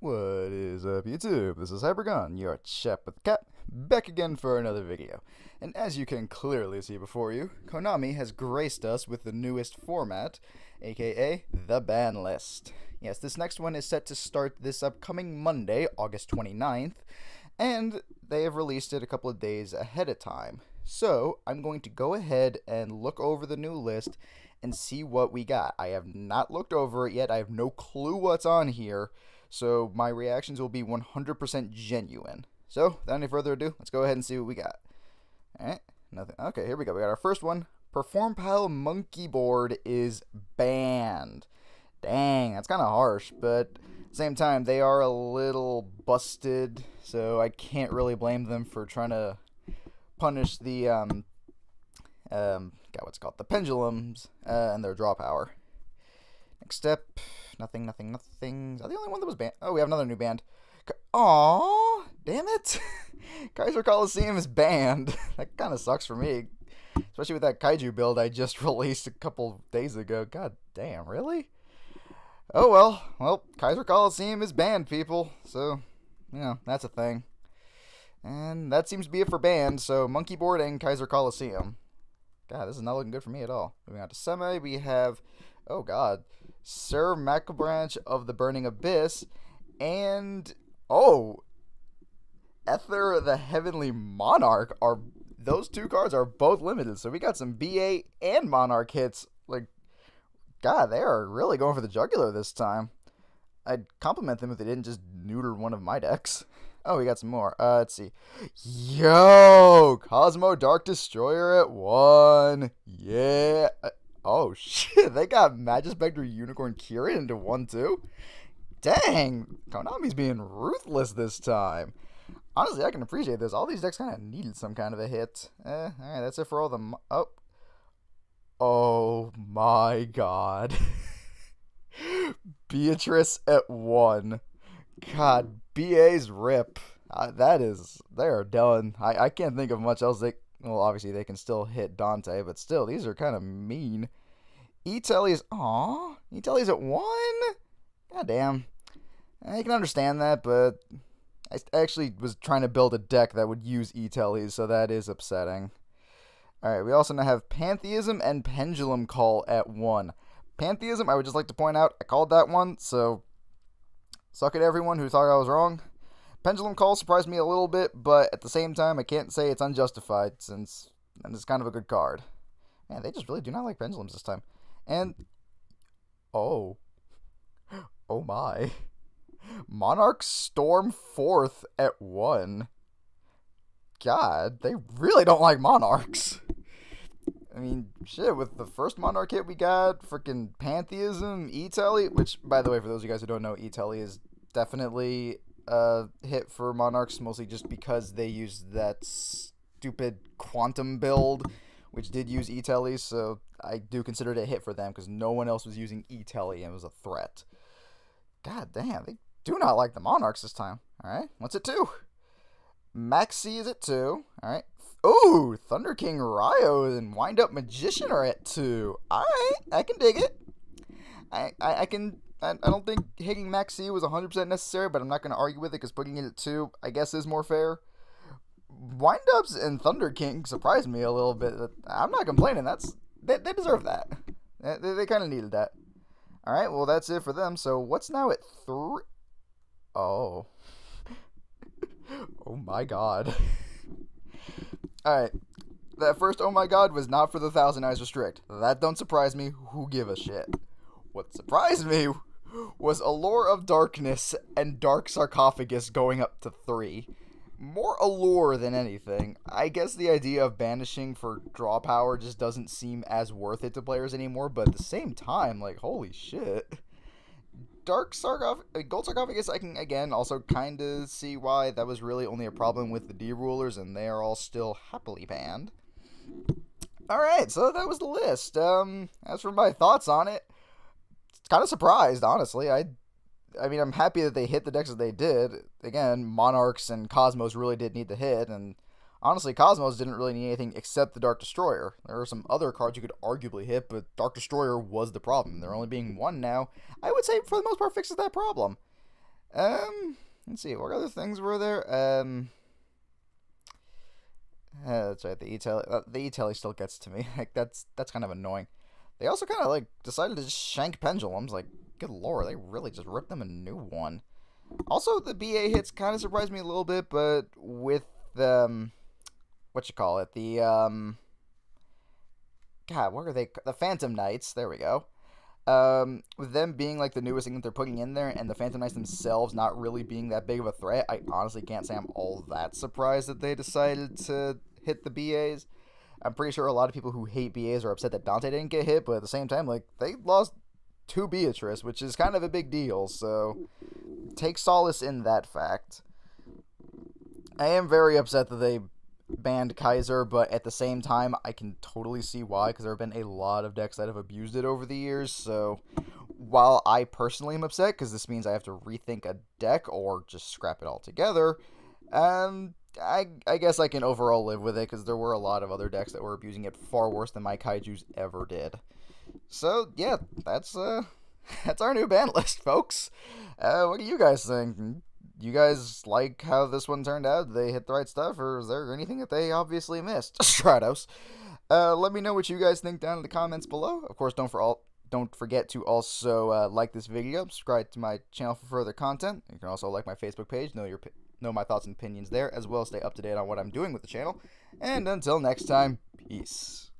What is up, YouTube? This is Hypergon, your chap with the cat, back again for another video. And as you can clearly see before you, Konami has graced us with the newest format, aka the ban list. Yes, this next one is set to start this upcoming Monday, August 29th, and they have released it a couple of days ahead of time. So, I'm going to go ahead and look over the new list and see what we got. I have not looked over it yet, I have no clue what's on here, so my reactions will be 100% genuine. So, without any further ado, let's go ahead and see what we got. Alright, nothing. Okay, here we go. We got our first one. Perform Pal Monkey Board is banned. Dang, that's kind of harsh, but at the same time, they are a little busted, so I can't really blame them for trying to punish the, what's it called? The pendulums, and their draw power. Next step, nothing. Are the only one that was banned? Oh, we have another new band. Aww, damn it. Kaiser Coliseum is banned. That kind of sucks for me. Especially with that kaiju build I just released a couple days ago. God damn, really? Oh well. Well, Kaiser Coliseum is banned, people. So, you know, that's a thing. And that seems to be it for bans. So, Monkey Board and Kaiser Coliseum. God, this is not looking good for me at all. Moving on to Semi, we have, oh god, Sir Macabranch of the Burning Abyss, and, oh, Ether the Heavenly Monarch. Those two cards are both limited, so we got some BA and Monarch hits. Like, god, they are really going for the jugular this time. I'd compliment them if they didn't just neuter one of my decks. Oh, we got some more. Let's see. Yo! Cosmo Dark Destroyer at 1. Yeah. Oh, shit. They got Magispector Unicorn Kirin into 1, too? Dang. Konami's being ruthless this time. Honestly, I can appreciate this. All these decks kind of needed some kind of a hit. Alright, that's it for all the... Oh my god. Beatrice at 1. God, BA's rip. They are done. I can't think of much else. Well, obviously they can still hit Dante, but still, these are kind of mean. E-Telly's at 1? God damn. I can understand that, but I actually was trying to build a deck that would use E-Telly's, so that is upsetting. Alright, we also now have Pantheism and Pendulum Call at 1. Pantheism, I would just like to point out, I called that one, so suck it everyone who thought I was wrong. Pendulum Call surprised me a little bit, but at the same time, I can't say it's unjustified, since it's kind of a good card. Man, they just really do not like pendulums this time. And, oh my. Monarch Storm 4th at 1. God, they really don't like Monarchs. I mean, shit, with the first Monarch hit we got, freaking Pantheism, E-Telly, which, by the way, for those of you guys who don't know, E-Telly is definitely a hit for Monarchs, mostly just because they used that stupid Quantum build, which did use E-Telly, so I do consider it a hit for them, because no one else was using E-Telly, and it was a threat. God damn, they do not like the Monarchs this time. Alright, what's it 2? Maxi is at 2. Alright. Ooh, Thunder King Ryo and Wind Up Magician are at 2. Alright, I can dig it. I don't think hitting Maxi was 100% necessary, but I'm not going to argue with it because putting it at 2, I guess, is more fair. Wind Ups and Thunder King surprised me a little bit. I'm not complaining. They deserve that. They kind of needed that. Alright, well, that's it for them. So, what's now at 3? Oh. Oh my god. Alright. That first oh my god was not for the Thousand Eyes Restrict. That don't surprise me. Who give a shit? What surprised me was Allure of Darkness and Dark Sarcophagus going up to 3. More allure than anything. I guess the idea of banishing for draw power just doesn't seem as worth it to players anymore, but at the same time, like, holy shit. Gold Sarcophagus, I can, again, also kind of see why that was really only a problem with the D-rulers, and they are all still happily banned. Alright, so that was the list. As for my thoughts on it, kind of surprised, honestly. I mean, I'm happy that they hit the decks that they did. Again, Monarchs and Cosmos really did need the hit, and honestly, Cosmos didn't really need anything except the Dark Destroyer. There are some other cards you could arguably hit, but Dark Destroyer was the problem. There only being one now, I would say, for the most part, fixes that problem. Let's see, what other things were there? That's right. The e-tele still gets to me. Like that's kind of annoying. They also kind of like decided to just shank pendulums. Like, good lord, they really just ripped them a new one. Also, the BA hits kind of surprised me a little bit, but with the what you call it, God, what are they? The Phantom Knights. There we go. With them being like the newest thing that they're putting in there, and the Phantom Knights themselves not really being that big of a threat, I honestly can't say I'm all that surprised that they decided to hit the BAs. I'm pretty sure a lot of people who hate BAs are upset that Dante didn't get hit, but at the same time, like, they lost to Beatrice, which is kind of a big deal, so take solace in that fact. I am very upset that they banned Kaiser, but at the same time, I can totally see why, because there have been a lot of decks that have abused it over the years, so while I personally am upset, because this means I have to rethink a deck or just scrap it altogether, I guess I can overall live with it, because there were a lot of other decks that were abusing it far worse than my Kaijus ever did. So, yeah, that's our new ban list, folks. What do you guys think? You guys like how this one turned out? Did they hit the right stuff, or is there anything that they obviously missed? Stratos. Let me know what you guys think down in the comments below. Of course, don't forget to also like this video, subscribe to my channel for further content. You can also like my Facebook page, know my thoughts and opinions there, as well as stay up to date on what I'm doing with the channel. And until next time, peace.